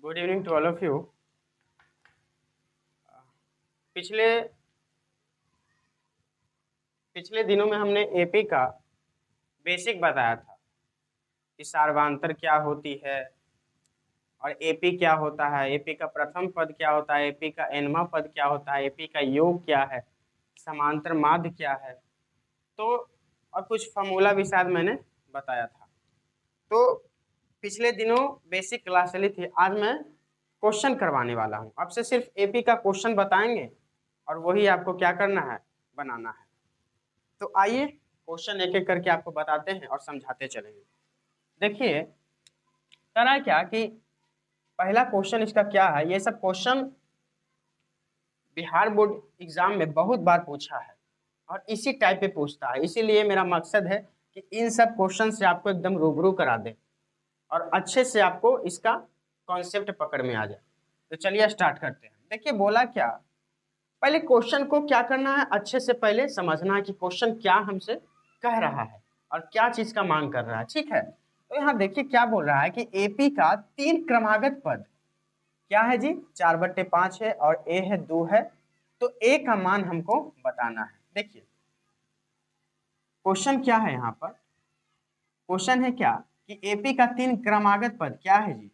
Good evening to all of you. पिछले पिछले दिनों में हमने एपी का बेसिक बताया था कि सार्वधातुक क्या होती है और एपी क्या होता है, एपी का प्रथम पद क्या होता है, एपी का एनवा पद क्या होता है, एपी का योग क्या है, समांतर माध्य क्या है। तो और कुछ फॉर्मूला भी शायद मैंने बताया था। तो पिछले दिनों बेसिक क्लास चली थी। आज मैं क्वेश्चन करवाने वाला हूँ आपसे। सिर्फ एपी का क्वेश्चन बताएंगे और वही आपको क्या करना है, बनाना है। तो आइए क्वेश्चन एक एक करके आपको बताते हैं और समझाते चलेंगे। देखिए करा क्या कि पहला क्वेश्चन इसका क्या है, ये सब क्वेश्चन बिहार बोर्ड एग्जाम में बहुत बार पूछा है और इसी टाइप पे पूछता है। इसीलिए मेरा मकसद है कि इन सब क्वेश्चन से आपको एकदम रूबरू करा दे और अच्छे से आपको इसका कॉन्सेप्ट पकड़ में आ जाए। तो चलिए स्टार्ट करते हैं। देखिए बोला क्या, पहले क्वेश्चन को क्या करना है, अच्छे से पहले समझना है कि क्वेश्चन क्या हमसे कह रहा है और क्या चीज का मांग कर रहा है। ठीक है, तो यहाँ देखिए क्या बोल रहा है कि एपी का 3 क्रमागत पद क्या है जी, 4/5 है और ए है 2 है। तो ए का मान हमको बताना है। देखिए क्वेश्चन क्या है, यहाँ पर क्वेश्चन है क्या कि एपी का 3 क्रमागत पद क्या है जी,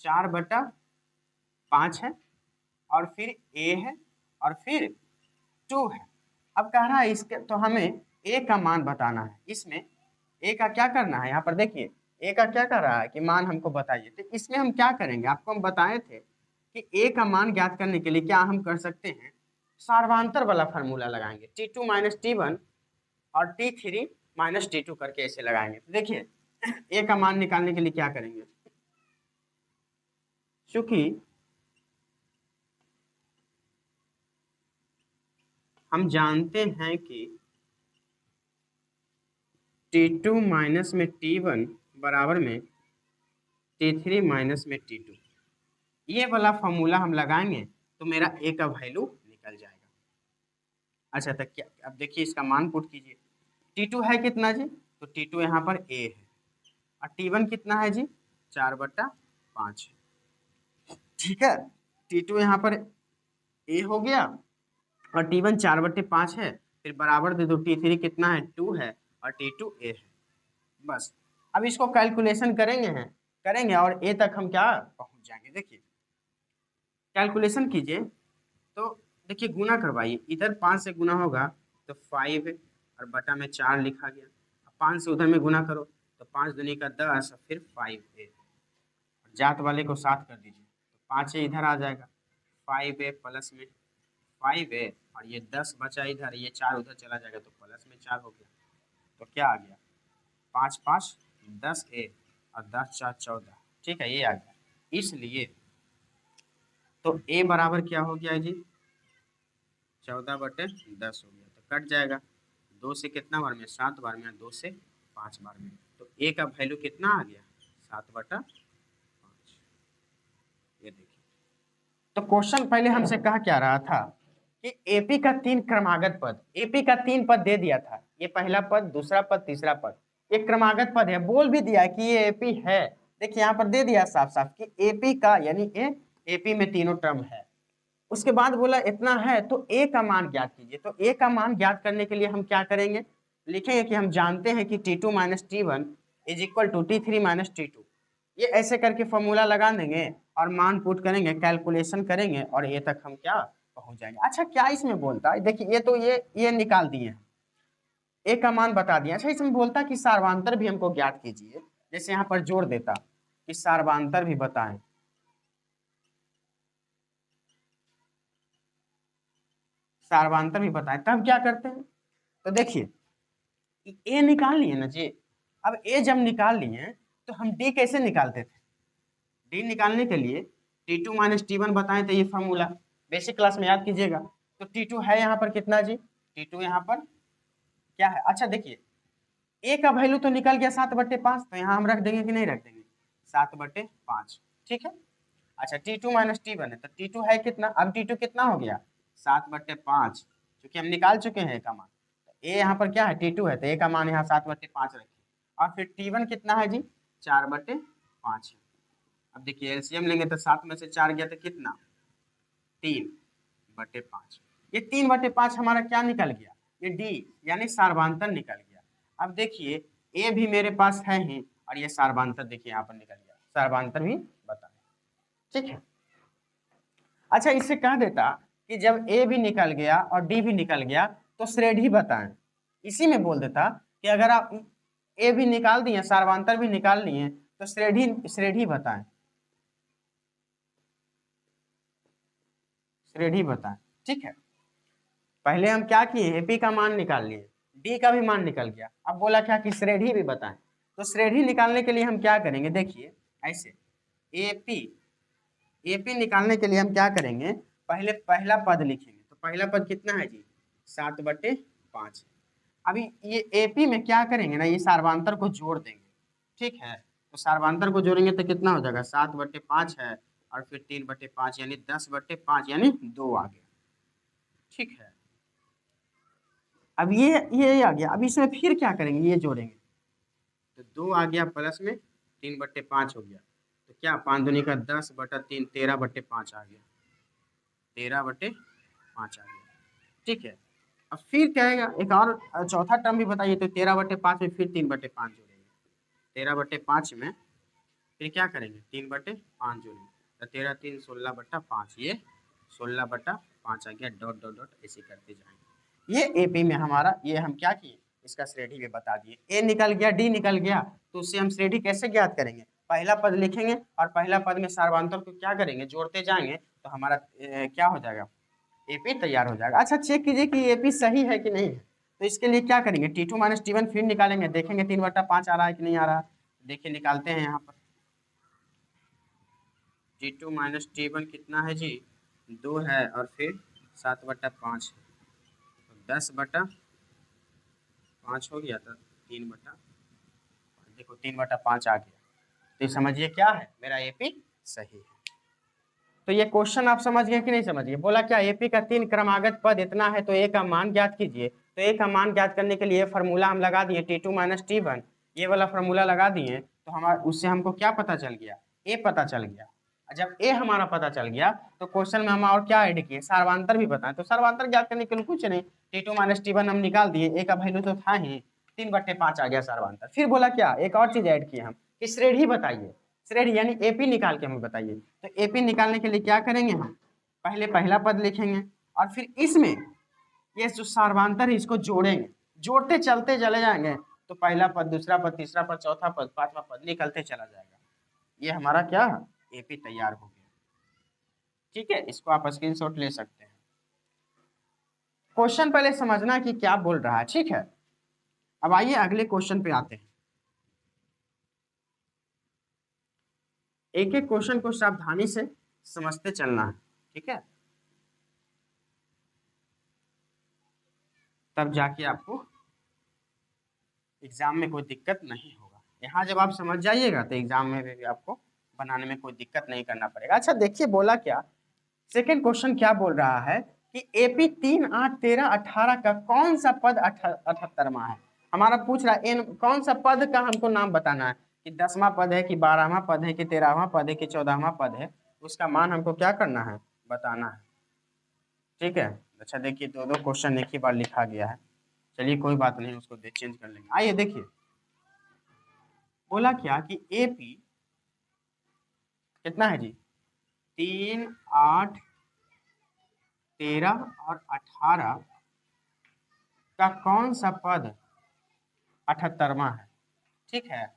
4/5 है और फिर ए है और फिर 2 है। अब कह रहा है इसके, तो हमें ए का मान बताना है। इसमें ए का क्या करना है, यहाँ पर देखिए ए का क्या कर रहा है कि मान हमको बताइए। तो इसमें हम क्या करेंगे, आपको हम बताए थे कि ए का मान ज्ञात करने के लिए क्या हम कर सकते हैं, सार्वधातुक वाला फार्मूला लगाएंगे। T2 - T1 और T3 - T2 करके ऐसे लगाएंगे। तो देखिए ए का मान निकालने के लिए क्या करेंगे, चूंकि हम जानते हैं कि T2 माइनस में T1 बराबर में T3 माइनस में T2, ये वाला फॉर्मूला हम लगाएंगे तो मेरा ए का वैल्यू निकल जाएगा। अच्छा तक क्या, अब देखिए इसका मान पुट कीजिए। T2 है कितना जी, तो T2 यहाँ पर ए है और T1 कितना है जी, 4/5। ठीक है, T2 यहाँ पर ए हो गया और T1 4/5 है, फिर बराबर दे दो T3 कितना है, 2 है और T2 ए है। बस अब इसको कैलकुलेशन करेंगे और ए तक हम क्या पहुंच जाएंगे। देखिए कैलकुलेशन कीजिए तो देखिए गुना करवाइए, इधर 5 से गुना होगा तो 5 है और बटा में 4 लिखा गया। 5 से उधर में गुना करो तो 5 दूनी का 10 और फिर 5 है, जात वाले को 7 कर दीजिए तो 5 है इधर आ जाएगा, 5 है प्लस में 5 है और ये 10 बचा इधर, ये 4 उधर चला जाएगा तो प्लस में 4 हो गया। तो क्या आ गया, 5 5 10 ए और 10 4 14। ठीक है, ये आ गया। इसलिए तो ए बराबर क्या हो गया जी, 14/10 हो गया। तो कट जाएगा, 2 से कितना बार में, 7 बार में, 2 से 5 बार में। तो ए का वैल्यू कितना आ गया, 7/5। ये देखिए, तो क्वेश्चन पहले हमसे कहा क्या रहा था कि एपी का 3 क्रमागत पद, एपी का 3 पद दे दिया था। ये पहला पद, दूसरा पद, तीसरा पद, एक क्रमागत पद है। बोल भी दिया कि ये एपी है। देखिए यहाँ पर दे दिया साफ साफ कि एपी का यानी एपी में तीनों टर्म है। उसके बाद बोला इतना है तो ए का मान ज्ञात कीजिए। तो ए का मान ज्ञात करने के लिए हम क्या करेंगे, लिखेंगे कि हम जानते हैं कि T2 - T1 = T3 - T2। ये ऐसे करके फॉर्मूला लगा देंगे और मान पुट करेंगे, कैलकुलेशन करेंगे और ए तक हम क्या पहुंच जाएंगे। अच्छा क्या इसमें बोलता है, देखिए ये तो ये निकाल दिए, ए का मान बता दिया। अच्छा इसमें बोलता कि सार्वांतर भी हमको ज्ञात कीजिए। जैसे यहाँ पर जोड़ देता कि सार्वांतर भी बताएं, सार्वांतर भी बताएं, तब क्या करते हैं। तो देखिए ए निकाल लिए ना जी। अब ए जब निकाल लिए तो हम डी कैसे निकालते थे, डी निकालने के लिए T2 - T1 बताएं तो ये फॉर्मूला बेसिक क्लास में याद कीजिएगा। तो T2 है यहाँ पर कितना जी, T2 यहाँ पर क्या है। अच्छा देखिए ए का वैल्यू तो निकल गया 7/5, तो यहाँ हम रख देंगे कि नहीं रख देंगे, 7/5। ठीक है। अच्छा T2 - T1 है तो T2 है कितना, अब T2 कितना हो गया, 7/5, क्योंकि हम निकाल चुके हैं ए का मान। ए यहाँ पर क्या है, T2 है तो ए का मान यहाँ 7/5 रखिए। और फिर T1 कितना है जी, 4/5 है। अब देखिए एलसीएम लेंगे तो 7 में से 4 गया तो कितना, 3/5। ये 3/5 हमारा क्या निकल गया, ये डी यानी सार्वधांतर निकल गया। अब देखिए ए भी मेरे पास है ही और ये सार्वधांतर देखिए यहाँ पर निकल गया, सार्वधांतर भी बताएं, ठीक है। अच्छा इससे कह देता कि जब ए भी निकल गया और डी भी निकल गया तो श्रेणी बताएं, इसी में बोल देता कि अगर आप ए भी निकाल दिए सार्वधांतर भी निकाल लिए तो श्रेणी बताएं, श्रेणी बताएं, ठीक है। पहले हम क्या किए, एपी का मान निकाल लिए, डी का भी मान निकल गया, अब बोला क्या कि श्रेणी भी बताएं। तो श्रेणी निकालने के लिए हम क्या करेंगे, देखिए ऐसे एपी एपी निकालने के लिए हम क्या करेंगे, पहले पहला पद लिखेंगे। तो पहला पद कितना है जी, 7/5। अभी ये एपी में क्या करेंगे ना, ये सार्वधांतर को जोड़ देंगे, ठीक है। तो सार्वधांतर को जोड़ेंगे तो कितना हो जाएगा, 7/5 है और फिर 3/5 यानी 10/5 यानी 2 आ गया, ठीक है। अब ये आ गया, अब इसमें फिर क्या करेंगे, ये जोड़ेंगे तो 2 आ गया प्लस में 3/5 हो गया, तो क्या 5 दूनी का 10/3 13/5 आ गया, 13/5 आ गया, ठीक है। अब फिर क्या आएगा, एक और चौथा टर्म भी बताइए, तो 13/5 में फिर 3/5 जोड़ेंगे, 13/5 में फिर क्या करेंगे, 3/5 जोड़ेंगे, तो 13 3 16/5, ये 16/5 आ गया, डॉट डॉट डॉट ऐसे करते जाएंगे। ये एपी में हमारा, ये हम क्या किए, इसका श्रेणी भी बता दिए। ए निकल गया, डी निकल गया, तो उससे हम श्रेणी कैसे ज्ञात करेंगे, पहला पद लिखेंगे और पहला पद में सार्वधांतर को क्या करेंगे, जोड़ते जाएंगे, तो हमारा क्या हो जाएगा, एपी तैयार हो जाएगा। अच्छा चेक कीजिए कि एपी सही है कि नहीं है, तो इसके लिए क्या करेंगे, T2 माइनस T1 फिर निकालेंगे, देखेंगे 3/5 आ रहा है कि नहीं आ रहा। देखिए निकालते हैं यहाँ पर, T2 माइनस T1 कितना है जी, 2 है और फिर 7/5 है, तो 10/5 हो गया, तो 3/5, देखो 3/5 आ गया, तो ये समझिए क्या है, मेरा एपी सही है। तो ये क्वेश्चन आप समझ गए कि नहीं समझ गए, बोला क्या एपी का 3 क्रमागत पद इतना है तो ए का मान ज्ञात कीजिए। तो ए का मान ज्ञात करने के लिए फॉर्मूला हम लगा दिए, T2 माइनस T1, ये वाला फॉर्मूला लगा दिए, तो हमारा उससे हमको क्या पता चल गया, ए पता चल गया। जब ए हमारा पता चल गया तो क्वेश्चन में हम और क्या ऐड किए, सार्वधांतर भी बताएं। तो सार्वधांतर ज्ञात करने के लिए कुछ नहीं, T2 माइनस T1 हम निकाल दिए, ए का वैल्यू तो था ही, 3/5 आ गया सार्वधांतर। फिर बोला क्या, एक और चीज ऐड किए हम कि श्रेणी बताइए, श्रेणी यानी एपी निकाल के हमें बताइए। तो एपी निकालने के लिए क्या करेंगे, हम पहले पहला पद लिखेंगे और फिर इसमें ये जो सार्वधांतर है इसको जोड़ेंगे, जोड़ते चलते चले जाएंगे, तो पहला पद, दूसरा पद, तीसरा पद, चौथा पद, पांचवा पद निकलते चला जाएगा। ये हमारा क्या है, एपी तैयार हो गया, ठीक है। इसको आप स्क्रीनशॉट ले सकते हैं। क्वेश्चन पहले समझना कि क्या बोल रहा है, ठीक है। अब आइए अगले क्वेश्चन पे आते हैं। एक एक क्वेश्चन को सावधानी से समझते चलना है, ठीक है, तब जाके आपको एग्जाम में कोई दिक्कत नहीं होगा। यहाँ जब आप समझ जाइएगा तो एग्जाम में भी आपको बनाने में कोई दिक्कत नहीं करना पड़ेगा। अच्छा देखिए बोला क्या, सेकेंड क्वेश्चन क्या बोल रहा है कि एपी 3 8 13 18 का कौन सा पद 78वां है। हमारा पूछ रहा है कौन सा पद का हमको नाम बताना है, कि 10वां पद है, कि 12वां पद है, कि 13वां पद है, कि 14वां पद है, उसका मान हमको क्या करना है, बताना है, ठीक है। अच्छा देखिए दो दो क्वेश्चन एक ही बार लिखा गया है, चलिए कोई बात नहीं, उसको चेंज कर लेंगे। आइए देखिए बोला क्या कि एपी कितना है जी, 3 8 13 और 18 का कौन सा पद 78वां है, ठीक है।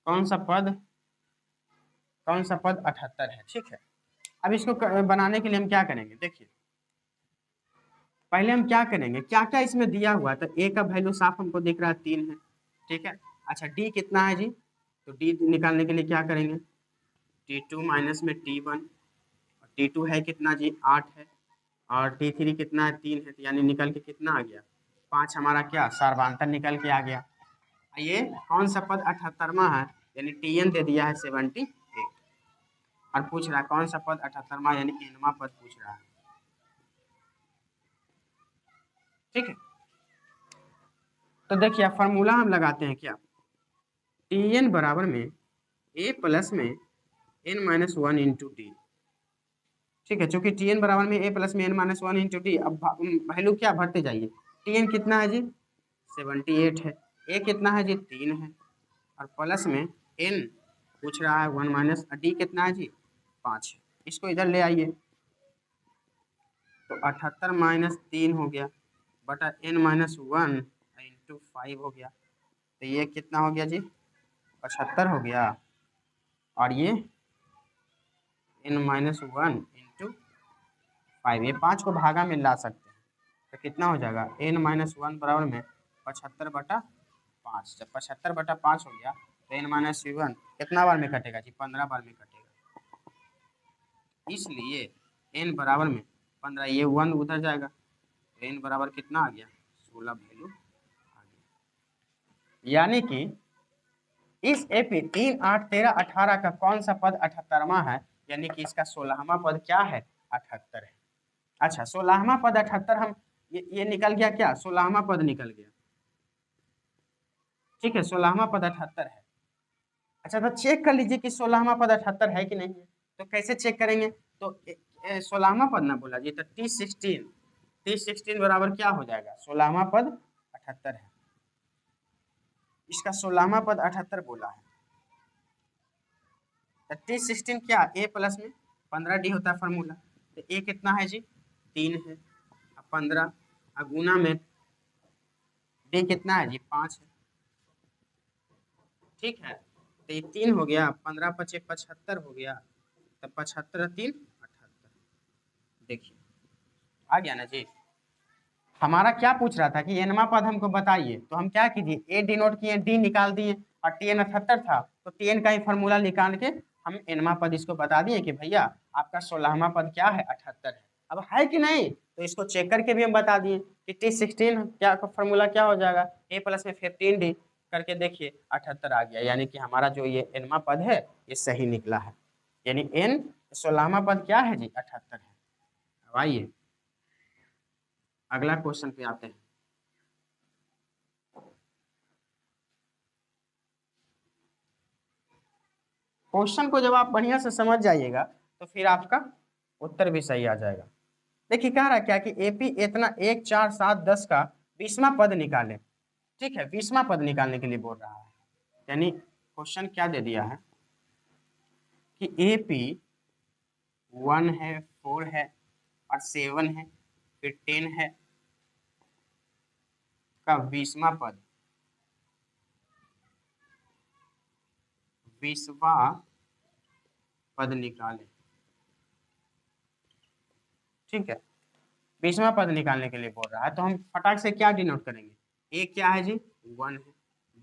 कौन सा पद, कौन सा पद 78 है, ठीक है। अब इसको बनाने के लिए हम क्या करेंगे, देखिए पहले हम क्या करेंगे, क्या क्या इसमें दिया हुआ है, तो ए का वैल्यू साफ हमको दिख रहा है 3 है, ठीक है। अच्छा डी कितना है जी, तो डी निकालने के लिए क्या करेंगे, T2 माइनस में T1, T2 है कितना जी, 8 है, और T3 कितना है, 3 है, तो यानी निकल के कितना आ गया, 5 हमारा क्या सार्वधांतर निकल के आ गया। ये कौन सा पद 78वां है, यानी Tn दे दिया है 78, और पूछ रहा है कौन सा पद 78वां यानी nवां पद पूछ रहा है, ठीक है। तो देखिए फार्मूला हम लगाते हैं क्या, टी एन बराबर में ए प्लस में N minus one into D. ठीक है, चूंकि टी एन बराबर में ए प्लस में N minus one into D. अब वैल्यू क्या भरते जाइए। टी एन कितना है जी 78 है, ए कितना है जी 3 है, और प्लस में एन पूछ रहा है 1 माइनस, डी कितना है जी 5 है। इसको इधर ले आइए तो 78 माइनस 3 हो गया बटा एन माइनस 1 इंटू 5 हो गया। तो ये कितना हो गया जी 75 हो गया, और ये एन माइनस 1 इंटू 5, ये 5 को भागा में ला सकते हैं तो कितना हो जाएगा एन माइनस 1 बराबर में 75 बटा 5। जब 75 बटा 5 हो गया तो एन माइनस 1 कितना बार में कटेगा जी 15 बार में कटेगा, इसलिए एन बराबर में 15, ये 1 उधर जाएगा तो एन बराबर कितना आ गया 16 वैल्यू आ गया। यानी कि इस एपी 3, 8, 13, 18 का कौन सा पद 78वां है, यानी कि इसका 16वां पद क्या है 78 है। अच्छा 16वां पद 78, हम ये निकल गया क्या 16वां पद निकल गया। ठीक है 16वां पद 78 है। अच्छा तो चेक कर लीजिए कि 16वां पद 78 है कि नहीं है। तो कैसे चेक करेंगे, तो 16वां पद ना बोला जी, तो T16 बराबर क्या हो जाएगा 16वां पद 78 है, इसका 16वां पद 78 बोला है। तो T16 क्या ए प्लस में 15 डी होता है फार्मूला, तो ए कितना है जी 3 है, 15 गुना में डी कितना है जी 5 है। ठीक है, तो ये 3 हो गया, 15 पचे 75 हो गया, तो 75 3 78। देखिए आ गया ना जी। हमारा क्या पूछ रहा था कि एनवा पद हमको बताइए, तो हम क्या कीजिए ए डिनोट किए, डी निकाल दिए, और टी एन 78 था तो टी एन का ही फॉर्मूला निकाल के हम एनवा पद इसको बता दिए कि भैया आपका 16वां पद क्या है 78 है। अब है कि नहीं, तो इसको चेक करके भी हम बता दिए कि T16 क्या फॉर्मूला क्या हो जाएगा ए प्लस में 15 डी करके देखिए 78 आ गया, यानी कि हमारा जो ये एनवा पद है ये सही निकला है, यानी एन 16वां पद क्या है जी 78 है। अब आइए अगला क्वेश्चन पे आते हैं। क्वेश्चन को जब आप बढ़िया से समझ जाइएगा तो फिर आपका उत्तर भी सही आ जाएगा। देखिए कह रहा क्या कि एपी इतना 1, 4, 7, 10 का 20वां पद निकाले। ठीक है 20वां पद निकालने के लिए बोल रहा है, यानी क्वेश्चन क्या दे दिया है कि एपी 1 है, 4 है और 7 है, फिर 10 है का 20वां पद, 20वां पद निकाले। ठीक है 20वां पद निकालने के लिए बोल रहा है, तो हम फटाक से क्या डिनोट करेंगे, ए क्या है जी 1 है,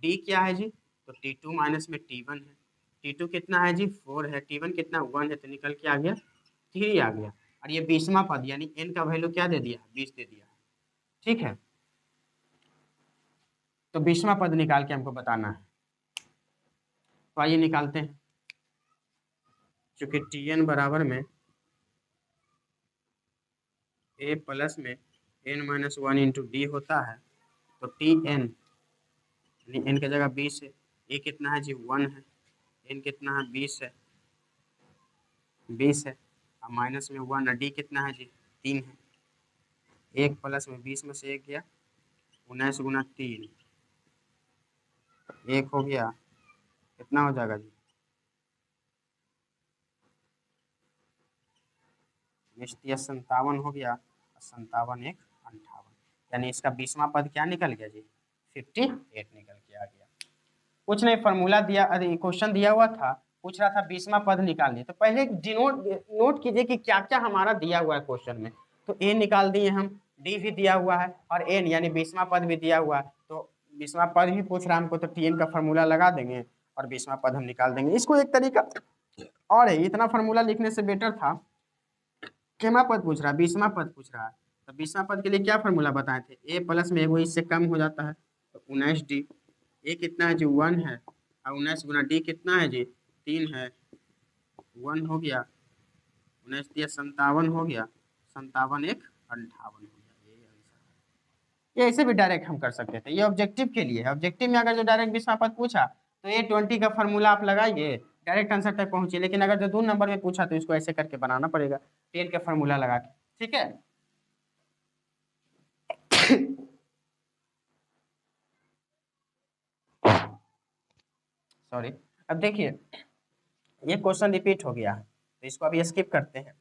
डी क्या है जी तो T2 माइनस में T1 है, T2 कितना है जी 4 है, T1 कितना 1 है, तो निकल के आ गया 3 आ गया, और ये 20वां पद यानी n का वैल्यू क्या दे दिया 20 दे दिया। ठीक है तो 20वां पद निकाल के हमको बताना है, तो आइए निकालते हैं। चूंकि Tn बराबर में a प्लस में n माइनस 1 इंटू डी होता है, तो Tn यानी n की जगह 20 है, a कितना है जी 1 है, n कितना है 20 है, 20 है, और माइनस में 1, डी कितना है जी 3 है, 1 प्लस में 20 में से 1 गया, 19 गुना 3 1 हो गया, कितना हो जाएगा जी 57 हो गया, 57 1 58, यानी इसका 20वां पद क्या निकल गया जी 58 निकल के आ गया। कुछ नहीं फॉर्मूला दिया, अरे क्वेश्चन दिया हुआ था, पूछ रहा था 20वां पद निकालनी, तो पहले डिनोट नोट कीजिए कि क्या क्या हमारा दिया हुआ है क्वेश्चन में। तो ए निकाल दिए हम, डी भी दिया हुआ है और एन यानी 20वां पद भी दिया हुआ है, तो 20वां पद ही पूछ रहा है हमको, तो टीएन का फॉर्मूला लगा देंगे और 20वां पद हम निकाल देंगे। इसको एक तरीका और है, इतना फॉर्मूला लिखने से बेटर था केमा पद पूछ रहा है 20वां पद पूछ रहा है, तो 20वां पद के लिए क्या फॉर्मूला बताए थे, ए प्लस में वो इससे कम हो जाता है तो 19 डी, ए कितना है जी 1 है, और 19 गुना डी कितना है जी 3 है, 1 हो गया, 19 दिया 57 हो गया, 57 1 58 हो गया, यही आंसर है। ये ऐसे भी डायरेक्ट हम कर सकते थे, ये ऑब्जेक्टिव के लिए है। ऑब्जेक्टिव में अगर जो डायरेक्ट विस्थापन पूछा तो ये 20 का फॉर्मूला आप लगाइए, डायरेक्ट आंसर तक पहुंचे। लेकिन अगर जो 2 नंबर में पूछा तो इसको ऐसे करके बनाना पड़ेगा, 10 का फॉर्मूला लगा के। ठीक है सॉरी। अब देखिए ये क्वेश्चन रिपीट हो गया है, तो इसको अभी स्किप करते हैं।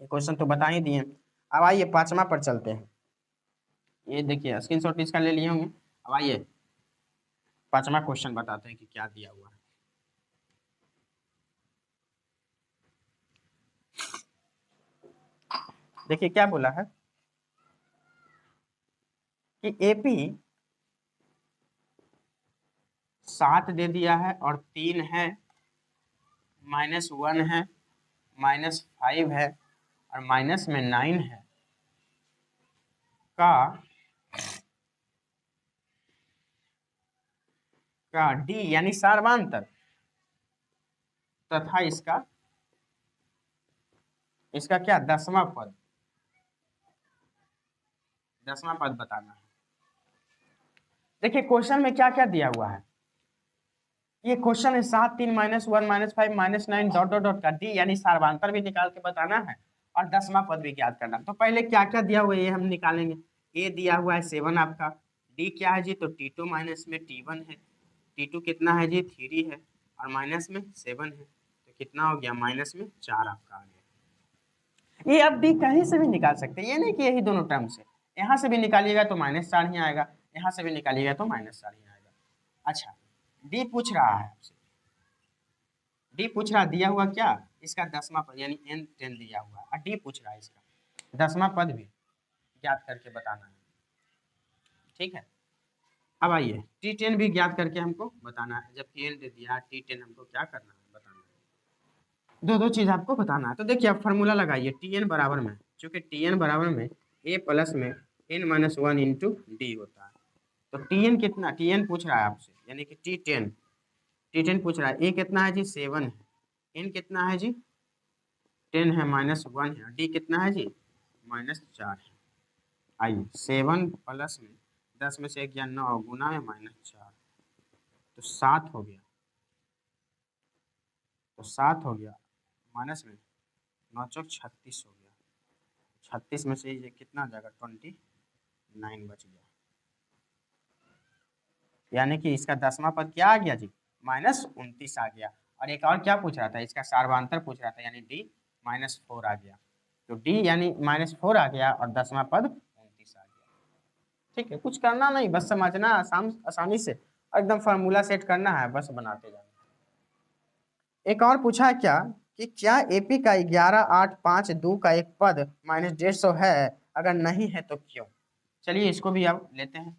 ये क्वेश्चन तो बता ही दिए। अब आइए 5वां पर चलते हैं। ये देखिए स्क्रीनशॉट इसका ले लिए होंगे। अब आइए 5वां क्वेश्चन बताते हैं कि क्या दिया हुआ है। देखिए क्या बोला है कि एपी 7 दे दिया है और 3 है, -1 है, -5 है और माइनस में 9 है का डी यानी सार्वांतर तथा इसका क्या 10वां पद बताना है। देखिए क्वेश्चन में क्या क्या दिया हुआ है। ये क्वेश्चन है 7, 3, -1, -5, -9 डॉट डॉट डॉट का डी यानी सार्वांतर भी निकाल के बताना है और 10वां पद भी ज्ञात करना है। तो पहले क्या क्या दिया हुआ है ये हम निकालेंगे। ए दिया हुआ है 7 आपका, डी क्या है जी तो T2 माइनस में T1 है, T2 कितना है जी 3 है और माइनस में 7 है, तो कितना हो गया -4 आपका आ गया। ये आप डी कहीं से भी निकाल सकते हैं, ये नहीं कि यही दोनों टर्म से, यहाँ से भी निकालिएगा तो -4 ही आएगा, यहाँ से भी निकालिएगा तो -4 ही आएगा। अच्छा डी पूछ रहा है आपसे, डी पूछ रहा दिया हुआ क्या इसका 10वां पद यानी n10 दिया हुआ है और डी पूछ रहा है इसका 10वां पद भी ज्ञात करके बताना है। ठीक है अब आइए T10 भी ज्ञात करके हमको बताना है, जबकि n दे दिया T10 हमको क्या करना है बताना है। दो दो चीज आपको बताना है। तो देखिए आप फार्मूला लगाइए Tn बराबर में, चूंकि Tn बराबर में a प्लस में n-1 इंटू डी होता है। तो Tn कितना, Tn पूछ रहा है आपसे यानी कि T10 पूछ रहा है। a कितना है जी 7 है, n कितना है जी 10 है, -1 है, डी कितना है जी -4 है। आइए 7 प्लस में 10 में से 1 गया 9 गुना में -4 तो 7 हो गया, तो 7 हो गया माइनस में 9 चौक 36 हो गया, 36 में से ये कितना आ जाएगा 29 बच गया। यानी कि इसका 10वां पद क्या आ गया जी -29 आ गया। और एक और क्या पूछ रहा था, इसका सार्वांतर पूछ रहा था यानी डी -4 आ गया। तो डी यानी -4 आ गया और 10वां पद 29 आ गया। ठीक है कुछ करना नहीं, बस समझना आसानी से एकदम फार्मूला सेट करना है, बस बनाते जाना। एक और पूछा है क्या कि क्या एपी का 11, 8, 5, 2 का एक पद -150 है, अगर नहीं है तो क्यों। चलिए इसको भी अब लेते हैं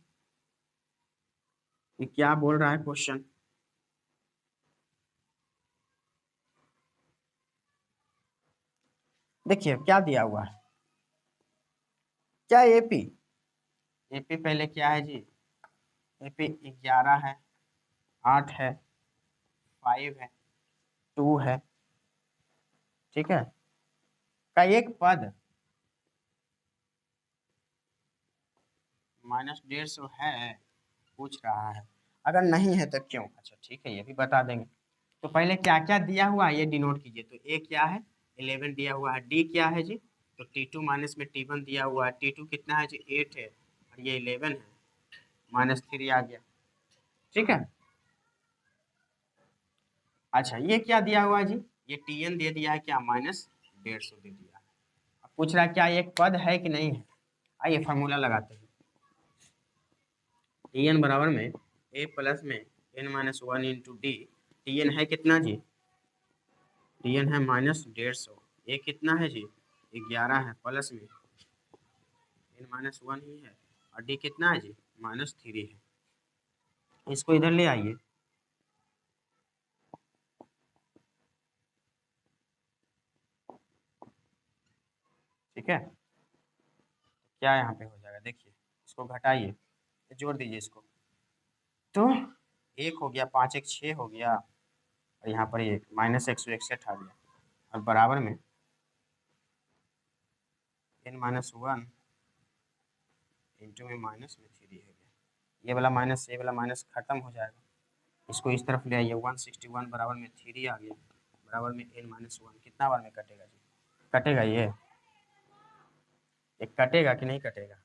कि क्या बोल रहा है क्वेश्चन। देखिए क्या दिया हुआ है, क्या एपी एपी पहले क्या है जी, एपी 11 है, 8 है, 5 है, 2 है, ठीक है, का एक पद -150 है पूछ रहा है, अगर नहीं है तो क्यों। अच्छा ठीक है ये भी बता देंगे। तो पहले क्या क्या दिया हुआ है ये डिनोट कीजिए। तो ए क्या है 11 दिया हुआ है, डी क्या है जी तो T2 माइनस में T1 दिया हुआ है, T2 कितना है जी 8 है और ये 11 है, -3 आ गया। ठीक है अच्छा ये क्या दिया हुआ है जी, ये Tn दे दिया है क्या -150 दे दिया है। अब पूछ रहा है क्या एक पद है कि नहीं है। आइए फार्मूला लगाते हैं। Tn बराबर में a प्लस में n-1 इंटू डी। Tn है कितना जी, Tn है -150, a कितना है जी 11 है, प्लस में n-1 ही है और डी कितना है जी -3 है। इसको इधर ले आइए, ठीक है क्या यहाँ पे हो जाएगा देखिए, इसको घटाइए जोड़ दीजिए इसको, तो 1 हो गया, 5 1 6 हो गया और यहाँ पर एक -161 आ गया और बराबर में n-1 इंटू में माइनस में 3 हो गया, ये वाला माइनस ये वाला माइनस खत्म हो जाएगा, इसको इस तरफ ले आइए, 161 बराबर में 3 आ गया, बराबर में n-1 कितना बार में कटेगा जी, कटेगा ये कटेगा कि नहीं कटेगा,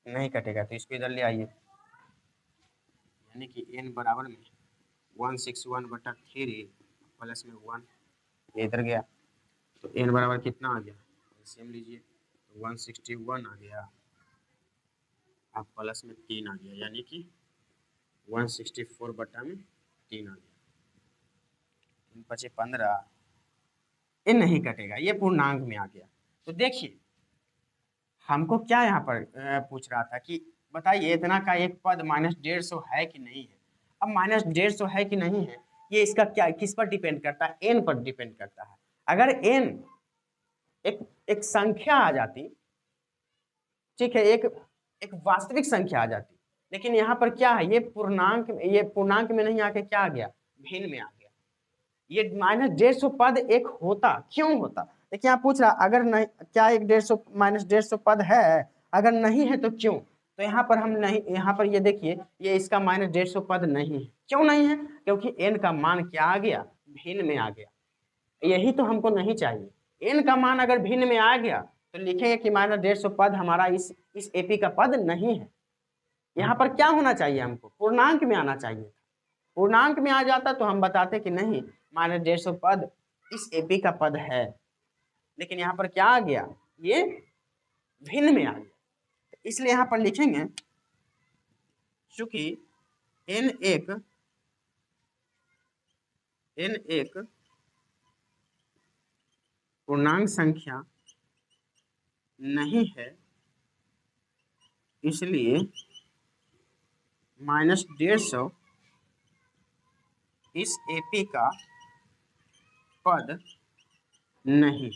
नहीं कटेगा, तो इसको इधर ले आइए, यानी कि n बराबर में 161/3 प्लस में 1, ये इधर गया, तो n बराबर कितना आ गया, सेम लीजिए, तो 161 आ गया, अब प्लस में 3 आ गया, यानी कि 164/3 आ गया, 3×5 = 15, ये नहीं कटेगा, ये पूर्णांक में आ गया। तो देखिए हमको क्या यहाँ पर पूछ रहा था कि बताइए इतना का एक पद -150 है कि नहीं है। अब -150 है कि नहीं है, ये इसका क्या किस पर डिपेंड करता है, n पर डिपेंड करता है। अगर n एक संख्या आ जाती, ठीक है, एक वास्तविक संख्या आ जाती, लेकिन यहाँ पर क्या है, ये पूर्णांक में नहीं आके क्या आ गया, भिन्न में आ गया। ये -150 पद एक होता, क्यों होता, देखिए यहाँ पूछ रहा अगर नहीं, क्या एक -150 पद है, अगर नहीं है तो क्यों, तो यहाँ पर हम नहीं, यहाँ पर ये देखिए ये इसका -150 पद नहीं है, क्यों नहीं है, क्योंकि n का मान क्या आ गया, भिन्न में आ गया, यही तो हमको नहीं चाहिए। n का मान अगर भिन्न में आ गया तो लिखेंगे कि -150 पद हमारा इस एपी का पद नहीं है। यहाँ पर क्या होना चाहिए, हमको पूर्णांक में आना चाहिए, पूर्णांक में आ जाता तो हम बताते कि नहीं -150 पद इस एपी का पद है, लेकिन यहाँ पर क्या आ गया, ये भिन्न में आ गया, इसलिए यहाँ पर लिखेंगे चूंकि n एक पूर्णांक संख्या नहीं है, इसलिए -150 इस एपी का पद नहीं,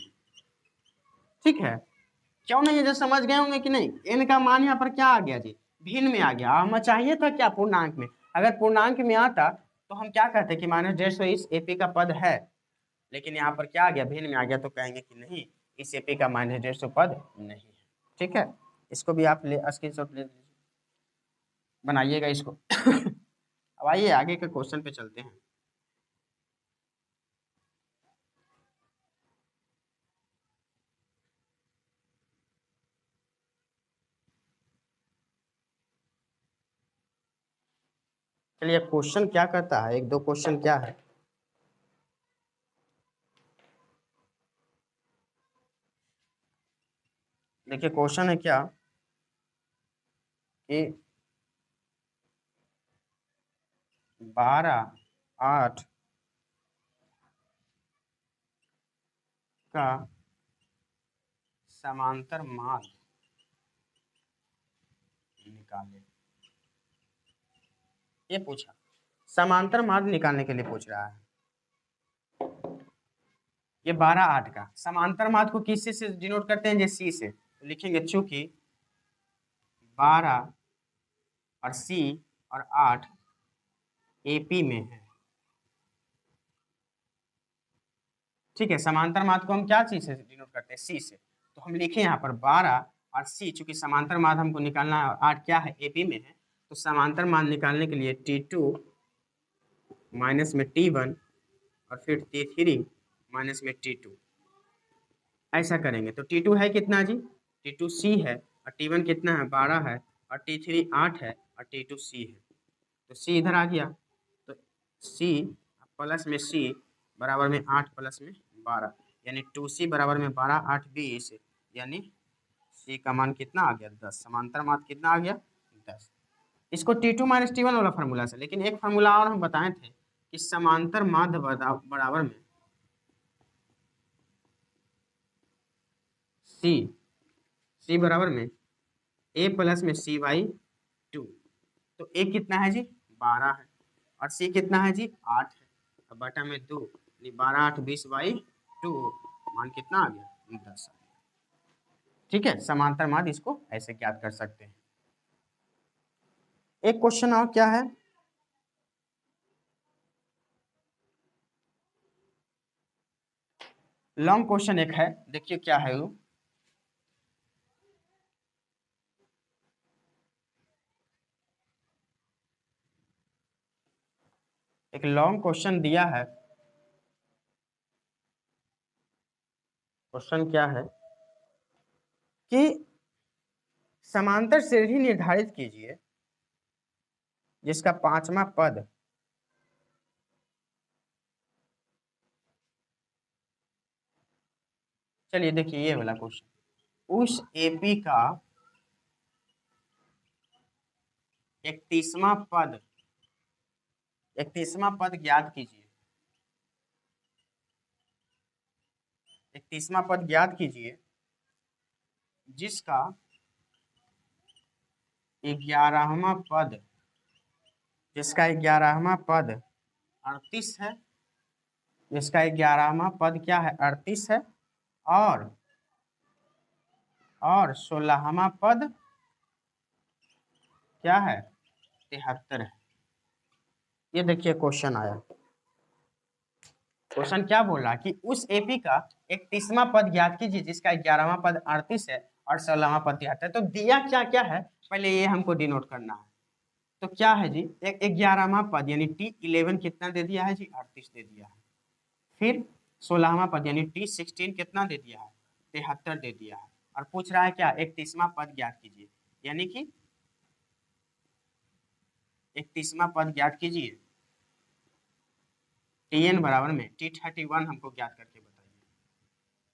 ठीक है, क्यों नहीं है, जो समझ गए होंगे कि नहीं, n का मान यहाँ पर क्या आ गया जी, भिन्न में आ गया, हमें चाहिए था क्या, पूर्णांक में, अगर पूर्णांक में आता तो हम क्या कहते कि -150 इस एपी का पद है, लेकिन यहाँ पर क्या आ गया, भिन्न में आ गया, तो कहेंगे कि नहीं इस एपी का -150 पद नहीं है, ठीक है, इसको भी आप स्क्रीनशॉट ले लीजिए, बनाइएगा इसको। अब आइए आगे के क्वेश्चन पे चलते हैं। चलिए क्वेश्चन क्या कहता है, एक दो क्वेश्चन क्या है, देखिए क्वेश्चन है क्या कि 12, 8 का समांतर माध्य निकाले, ये पूछा, समांतर माध्य निकालने के लिए पूछ रहा है। ये 12, 8 का समांतर माध्य को किससे से डिनोट करते हैं, सी से, तो लिखेंगे चूंकि 12 और सी और 8 एपी में है, ठीक है, समांतर माध्य को हम क्या चीज से डिनोट करते हैं, सी से, तो हम लिखे यहाँ पर 12 और सी, चूंकि समांतर माध्य हमको निकालना है, 8 क्या है, एपी में है, तो समांतर माध्य निकालने के लिए T2 माइनस में T1 और फिर T3 माइनस में T2, ऐसा करेंगे, तो T2 है कितना जी, T2 C है, और T1 कितना है, 12 है, और T3 8 है, और T2 C है, तो C इधर आ गया, तो C प्लस में C बराबर में 8 प्लस में 12, यानी 2C बराबर में 12, 8 20, यानी C का मान कितना आ गया, 10, समांतर माध्य कितना आ गया, 10। इसको T2 माइनस T1 वाला फार्मूला से, लेकिन एक फार्मूला और हम बताए थे कि समांतर माध्य बराबर में C बराबर में A प्लस में C/2, तो A कितना है जी, 12 है, और C कितना है जी, 8 है, और बटा में 2, 12, 8, 20/2, मान कितना आ गया, 10 आ गया, ठीक है, समांतर माध्य इसको ऐसे ज्ञात कर सकते हैं। एक क्वेश्चन और क्या है, लॉन्ग क्वेश्चन एक है, देखिए क्या है वो, एक लॉन्ग क्वेश्चन दिया है। क्वेश्चन क्या है कि समांतर श्रेणी निर्धारित कीजिए जिसका पांचवा पद चलिए देखिए ये वाला क्वेश्चन, उस एपी का 31वां पद ज्ञात कीजिए। 31वां पद ज्ञात कीजिए जिसका 11वां पद 38 है, जिसका 11वां पद क्या है 38 है, और 16वां पद क्या है 73 है। ये देखिए क्वेश्चन आया। क्वेश्चन क्या बोल रहा है कि उस एपी का 31वां पद ज्ञात कीजिए जिसका 11वां पद 38 है और 16वां पद 73 है। तो दिया क्या क्या है पहले ये हमको डिनोट करना है। तो क्या है जी, एक 11वां पद यानी T11 कितना दे दिया है जी 38 दे दिया है। फिर 16वां पद यानी T16 कितना दे दिया है 73 दे दिया है। और पूछ रहा है क्या 31वां पद ज्ञात कीजिए, यानी कि 31वां पद ज्ञात कीजिए। Tn बराबर में T31 हमको ज्ञात करके बताइए।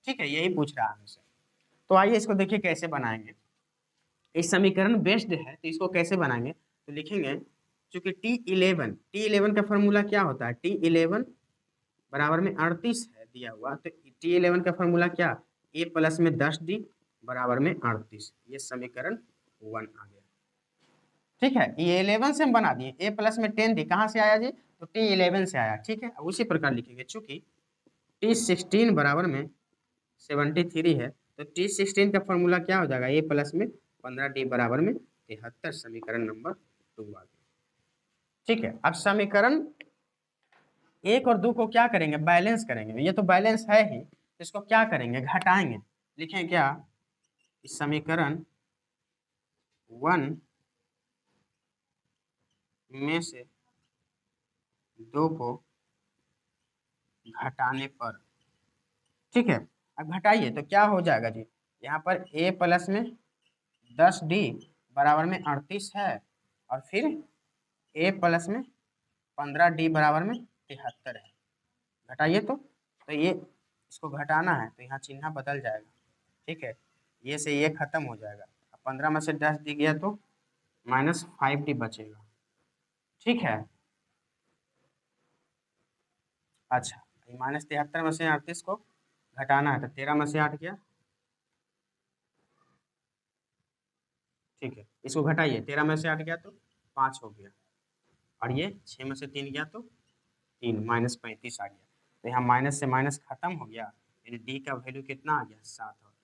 ठीक है, यही पूछ रहा है हमसे। तो आइए इसको देखिए कैसे बनाएंगे। इस समीकरण बेस्ड है तो इसको कैसे बनाएंगे, तो लिखेंगे चूंकि T11 का फॉर्मूला क्या होता है, T11 बराबर में 38 है दिया हुआ, तो T11 का फॉर्मूला क्या, A प्लस में 10D बराबर में 38। ये समीकरण 1 आ गया। ठीक है, ये 11 से हम बना दिए, A प्लस में 10D कहाँ से आया जी, तो T11 से आया। ठीक है, अब उसी प्रकार लिखेंगे चूंकि T16 बराबर में 73 है तो T16 का फॉर्मूला क्या हो जाएगा, A प्लस में 15D बराबर में 73। समीकरण नंबर 2 आ गया। ठीक है, अब समीकरण 1 और 2 को क्या करेंगे, बैलेंस करेंगे। ये तो बैलेंस है ही, इसको क्या करेंगे, घटाएंगे। लिखें क्या, इस समीकरण 1 में से 2 को घटाने पर, ठीक है, अब घटाइए तो क्या हो जाएगा जी, यहाँ पर A प्लस में 10D बराबर में 38 है और फिर A प्लस में 15D बराबर में 73 है। घटाइए तो ये इसको घटाना है तो यहाँ चिन्ह बदल जाएगा। ठीक है, ये से ये खत्म हो जाएगा। अब 15 में से 10 दी गया तो -5D बचेगा। ठीक है, अच्छा -73 में से 38 को घटाना है तो 13 में से 8 गया। ठीक है, इसको घटाइए, 13 में से 8 गया तो 5 हो गया, और ये 6 में से 3 गया तो 3, -35 आ गया। तो यहाँ माइनस से माइनस खत्म हो गया, यानी डी का वैल्यू कितना आ गया 7 हो गया।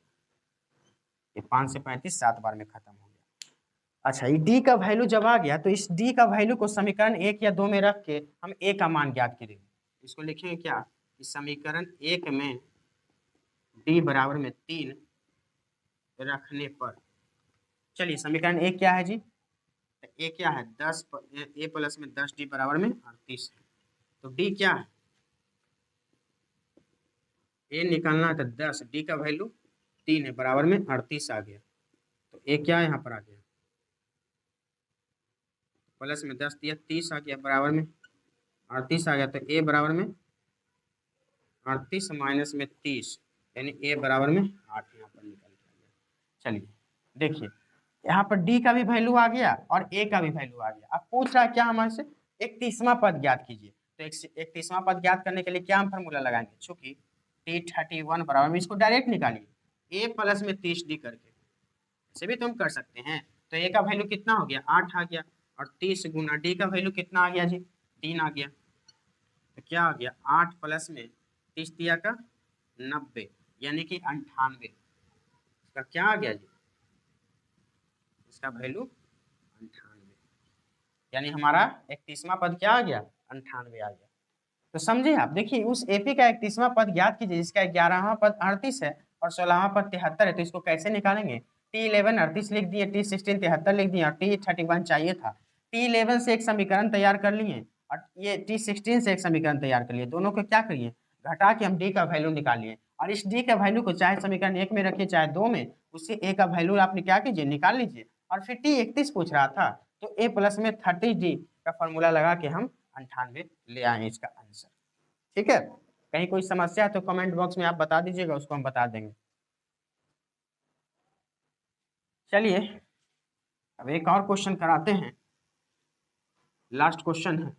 ये 5 से 35 7 बार में खत्म हो गया। अच्छा, ये डी का वैल्यू जब आ गया तो इस डी का वैल्यू को समीकरण 1 या 2 में रख के हम ए का मान ज्ञात करेंगे। इसको लिखेंगे क्या, इस समीकरण 1 में डी बराबर में 3 रखने पर, चलिए समीकरण 1 क्या है जी, तो ए क्या है 10, ए प्लस में 10D बराबर में 38 है। तो डी क्या है, ए निकालना है तो 10, डी का वैल्यू 3 है बराबर में 38 आ गया। तो ए क्या यहाँ पर आ गया, प्लस में 10 दिया 30 आ गया बराबर में 38 आ गया। तो ए बराबर में 38 माइनस में 30 यानी ए बराबर में 8 यहाँ पर निकल के आ गया। चलिए देखिए यहाँ पर डी का भी वैल्यू आ गया और ए का भी वैल्यू आ गया। अब पूछ रहा है क्या हमारे से, 31वां पद ज्ञात कीजिए। तो 31वां पद ज्ञात करने के लिए क्या हम फॉर्मूला लगाएंगे, चूंकि T31 बराबर में, इसको डायरेक्ट निकालिए a प्लस में 30D करके, ऐसे भी तो हम कर सकते हैं। तो a का वैल्यू कितना हो गया 8 आ गया, और 30 गुना d का वैल्यू कितना आ गया जी 3 आ गया। तो क्या आ गया 8 प्लस में 30 दिया का 90 यानी कि 98। इसका क्या आ गया जी, इसका वैल्यू 98, यानी हमारा 31वां पद क्या आ गया 98 आ गया। तो समझे आप, देखिए उस एपी का 31वां पद ज्ञात कीजिए जिसका 11वां पद 38 है और 16वां पद 73 है। तो इसको कैसे निकालेंगे, T11 38 लिख दिए, T16 73 लिख दिए और T31 चाहिए था। T11 से एक समीकरण तैयार कर लिए और ये T16 से एक समीकरण तैयार कर लिए, दोनों को क्या करिए घटा के हम D का वैल्यू निकालिए, और इस D का वैल्यू को चाहे समीकरण 1 में रखिए चाहे 2 में, उससे A का वैल्यू आपने क्या कीजिए निकाल लीजिए। और फिर T31 पूछ रहा था तो A प्लस में 30D का फॉर्मूला लगा के हम 98 ले आए इसका आंसर। ठीक है, कहीं कोई समस्या है तो कमेंट बॉक्स में आप बता दीजिएगा, उसको हम बता देंगे। चलिए अब एक और क्वेश्चन कराते हैं, लास्ट क्वेश्चन है।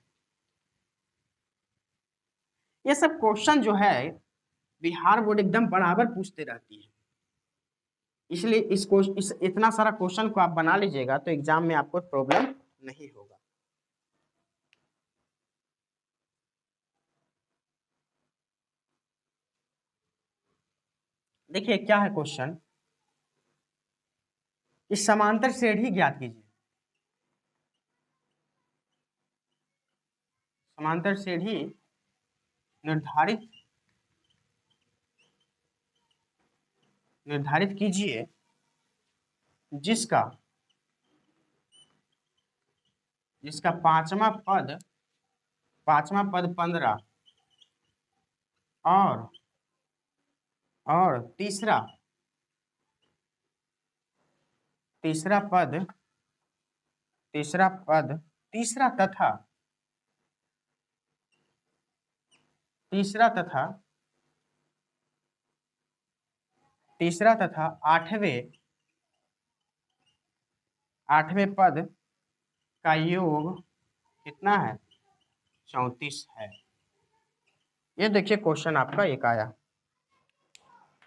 ये सब क्वेश्चन जो है बिहार बोर्ड एकदम बराबर पूछते रहती है, इसलिए इस इतना सारा क्वेश्चन को आप बना लीजिएगा तो एग्जाम में आपको प्रॉब्लम नहीं होगा। देखिए क्या है क्वेश्चन, इस समांतर श्रेणी ज्ञात कीजिए। समांतर श्रेणी निर्धारित कीजिए जिसका पांचवा पद 15 और तीसरा पद तीसरा तथा आठवें पद का योग कितना है 34 है। ये देखिए क्वेश्चन आपका एक आया।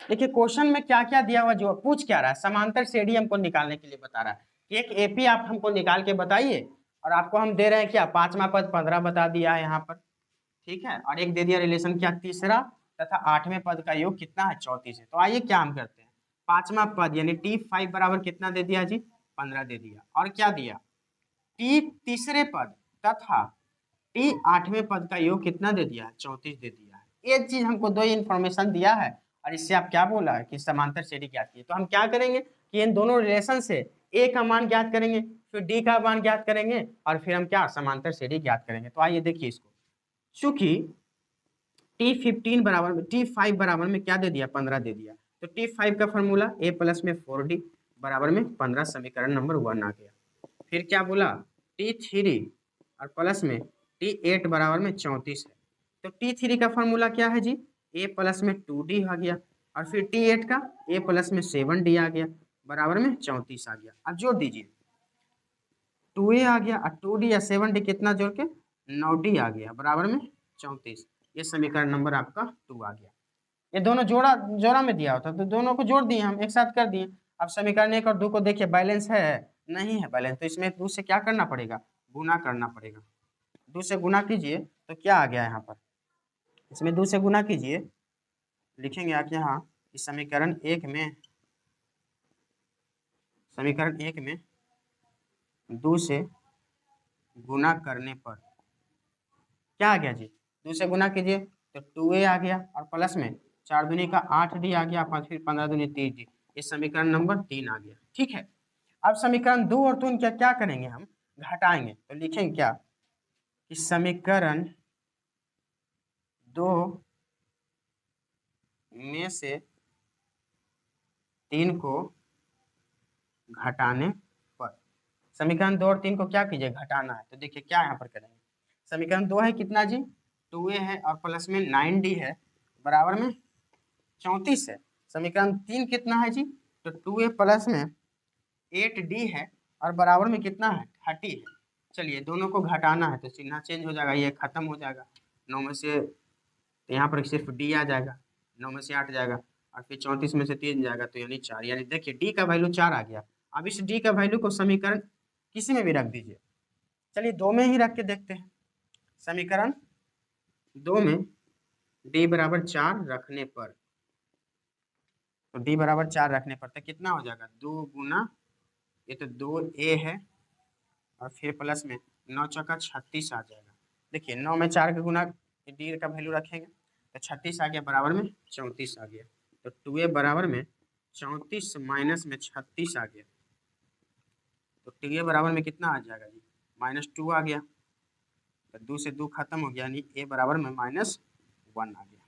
देखिए क्वेश्चन में क्या क्या दिया हुआ, जो पूछ क्या रहा है, समांतर श्रेणी हमको निकालने के लिए बता रहा है कि एक एपी आप हमको निकाल के बताइए, और आपको हम दे रहे हैं क्या पांचवा पद 15 बता दिया है यहाँ पर, ठीक है, और एक दे दिया रिलेशन क्या तीसरा तथा आठवें पद का योग कितना है 34 है। तो आइए क्या हम करते हैं, पांचवा पद यानी T5 बराबर कितना दे दिया जी 15 दे दिया, और क्या दिया T तीसरे पद तथा T आठवें पद का योग कितना दे दिया 34 दे दिया है। एक चीज हमको दो इन्फॉर्मेशन दिया है और इससे आप क्या बोला है कि समांतर श्रेणी ज्ञात कीजिए। तो हम क्या करेंगे कि इन दोनों रिलेशन से ए का मान ज्ञात करेंगे, फिर डी का मान ज्ञात करेंगे, और फिर हम क्या समांतर श्रेणी ज्ञात करेंगे। तो आइए देखिए इसको, चूंकि T15 बराबर में T5 बराबर में क्या दे दिया 15 दे दिया, तो T5 का फॉर्मूला A प्लस में 4D बराबर में 15 समीकरण नंबर 1 आ गया। फिर क्या बोला T3 और प्लस में T8 बराबर में 34 है, तो T3 का फॉर्मूला क्या है जी A प्लस में 2D आ गया, और फिर T8 का A प्लस में 7D आ गया बराबर में 34 आ गया। अब जोड़ दीजिए 2A आ गया और 2D या 7D कितना जोड़ के 9D आ गया बराबर में 34। ये समीकरण नंबर आपका 2 आ गया। ये दोनों जोड़ा में दिया होता तो दोनों को जोड़ दिए, हम एक साथ कर दिए। अब समीकरण 1 और 2 को देखिए बैलेंस है नहीं है बैलेंस, तो इसमें 2 से क्या करना पड़ेगा गुना करना पड़ेगा। 2 से गुना कीजिए तो क्या आ गया यहाँ पर, इसमें 2 से गुना कीजिए, लिखेंगे आप यहाँ समीकरण 1 में 2 से गुना करने पर क्या आ गया जी 2 से गुना कीजिए तो 2A आ गया, और प्लस में 4 दूनी का 8D आ गया, फिर 15 दूनी 30D, ये समीकरण नंबर 3 आ गया। ठीक है, अब समीकरण 2 और 3 क्या क्या करेंगे हम घटाएंगे, तो लिखेंगे क्या कि समीकरण 2 में से 3 को घटाने पर, समीकरण 2 और 3 को क्या कीजिए घटाना है, तो देखिए क्या यहाँ पर करेंगे, समीकरण 2 है कितना जी 2A है और प्लस में 9D है बराबर में 34 है। समीकरण 3 कितना है जी तो 2A प्लस में 8D है और बराबर में कितना है 30 है। चलिए दोनों को घटाना है तो चिन्ह चेंज हो जाएगा, ये खत्म हो जाएगा 9 में से, तो यहाँ पर सिर्फ D आ जाएगा, 9 में से 8 जाएगा और फिर 34 में से 3 जाएगा तो यानी 4, यानी देखिए D का वैल्यू 4 आ गया। अब इस D का वैल्यू को समीकरण किसी में भी रख दीजिए, चलिए 2 में ही रख के देखते हैं। समीकरण 2 में D बराबर 4 रखने पर, तो D बराबर 4 रखने पर तो कितना हो जाएगा 2 गुना, ये तो 2A है और फिर प्लस में 9 चौका 36 आ जाएगा। देखिए 9 में 4 का गुना D का वैल्यू रखेंगे तो 36 आ गया बराबर में 34 आ गया, तो 2A बराबर में 34 माइनस में 36 आ गया, तो 2A बराबर में कितना आ जाएगा जी -2 आ गया, तो 2 से 2 खत्म हो गया, यानी ए बराबर में -1 आ गया।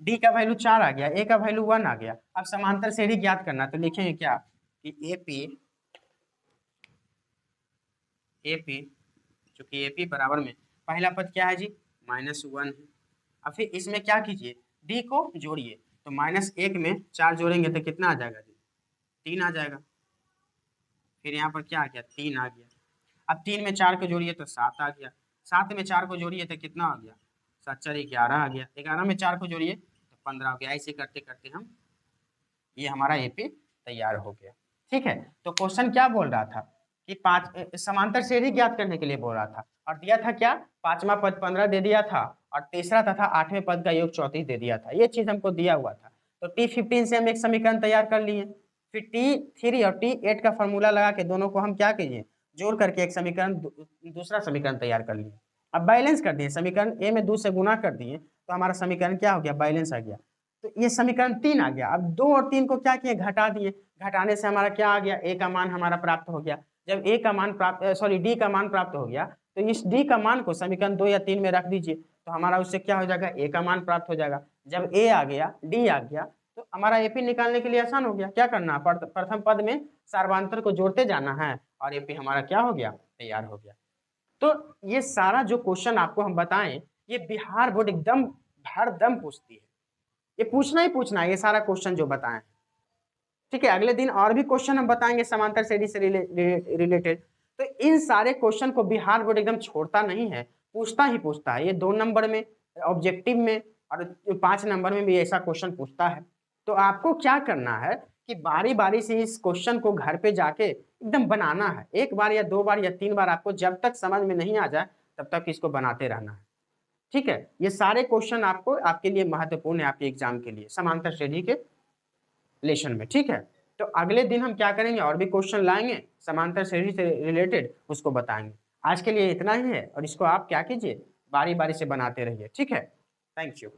डी का वैल्यू 4 आ गया, ए का वैल्यू 1 आ गया। अब समांतर श्रेणी ज्ञात करना, तो लिखेंगे क्या कि एपी चूंकि एपी बराबर में पहला पद क्या है जी -1 है। अब फिर इसमें क्या कीजिए, डी को जोड़िए, तो -1 में 4 जोड़ेंगे तो कितना आ जाएगा जी 3 आ जाएगा। फिर यहाँ पर क्या आ गया 3 आ गया। अब 3 में 4 को जोड़िए तो 7 आ गया, 7 में 4 को जोड़िए तो कितना आ गया 7 4 11 आ गया, 11 में 4 को जोड़िए तो 15 हो गया। ऐसे करते करते हम ये हमारा एपी तैयार हो गया। ठीक है, तो क्वेश्चन क्या बोल रहा था कि समांतर श्रेणी ज्ञात करने के लिए बोल रहा था, और दिया था क्या, पांचवा पद 15 दे दिया था और तीसरा तथा आठवें पद का योग 34 दे दिया था। ये चीज हमको दिया हुआ था। तो T15 से हम एक समीकरण तैयार कर लिए, फिर T3 और T8 का फॉर्मूला लगा के दोनों को हम क्या कीजिए जोड़ करके एक समीकरण दूसरा समीकरण तैयार कर लिए। अब बैलेंस कर दिए, समीकरण ए में 2 से गुना कर दिए तो हमारा समीकरण क्या हो गया बैलेंस आ गया। तो ये समीकरण 3 आ गया। अब 2 और 3 को क्या किए घटा दिए, घटाने से हमारा क्या आ गया ए का मान हमारा प्राप्त हो गया। जब ए का मान डी का मान प्राप्त हो गया तो इस डी का मान को समीकरण 2 या 3 में रख दीजिए, तो हमारा उससे क्या हो जाएगा ए का मान प्राप्त हो जाएगा। जब ए आ गया डी आ गया तो हमारा एपी निकालने के लिए आसान हो गया। क्या करना, प्रथम पद में सार्वधातुक को जोड़ते जाना है और एपी हमारा क्या हो गया तैयार हो गया। तो ये सारा जो क्वेश्चन आपको हम बताएं ये बिहार बोर्ड एकदम हरदम पूछती है, ये पूछना ही पूछना है ये सारा क्वेश्चन जो बताएं। ठीक है, अगले दिन और भी क्वेश्चन हम बताएंगे समांतर श्रेणी से रिलेटेड। तो इन सारे क्वेश्चन को बिहार बोर्ड एकदम छोड़ता नहीं है, पूछता ही पूछता है। ये 2 नंबर में ऑब्जेक्टिव में और 5 नंबर में भी ऐसा क्वेश्चन पूछता है। तो आपको क्या करना है कि बारी बारी से इस क्वेश्चन को घर पे जाके एकदम बनाना है, 1 बार या 2 बार या 3 बार, आपको जब तक समझ में नहीं आ जाए तब तक इसको बनाते रहना है। ठीक है, ये सारे क्वेश्चन आपको आपके लिए महत्वपूर्ण है आपके एग्जाम के लिए समांतर श्रेणी के लेशन में। ठीक है, तो अगले दिन हम क्या करेंगे और भी क्वेश्चन लाएंगे समांतर श्रेणी से रिलेटेड, उसको बताएंगे। आज के लिए इतना ही है और इसको आप क्या कीजिए बारी बारी से बनाते रहिए। ठीक है, थैंक यू।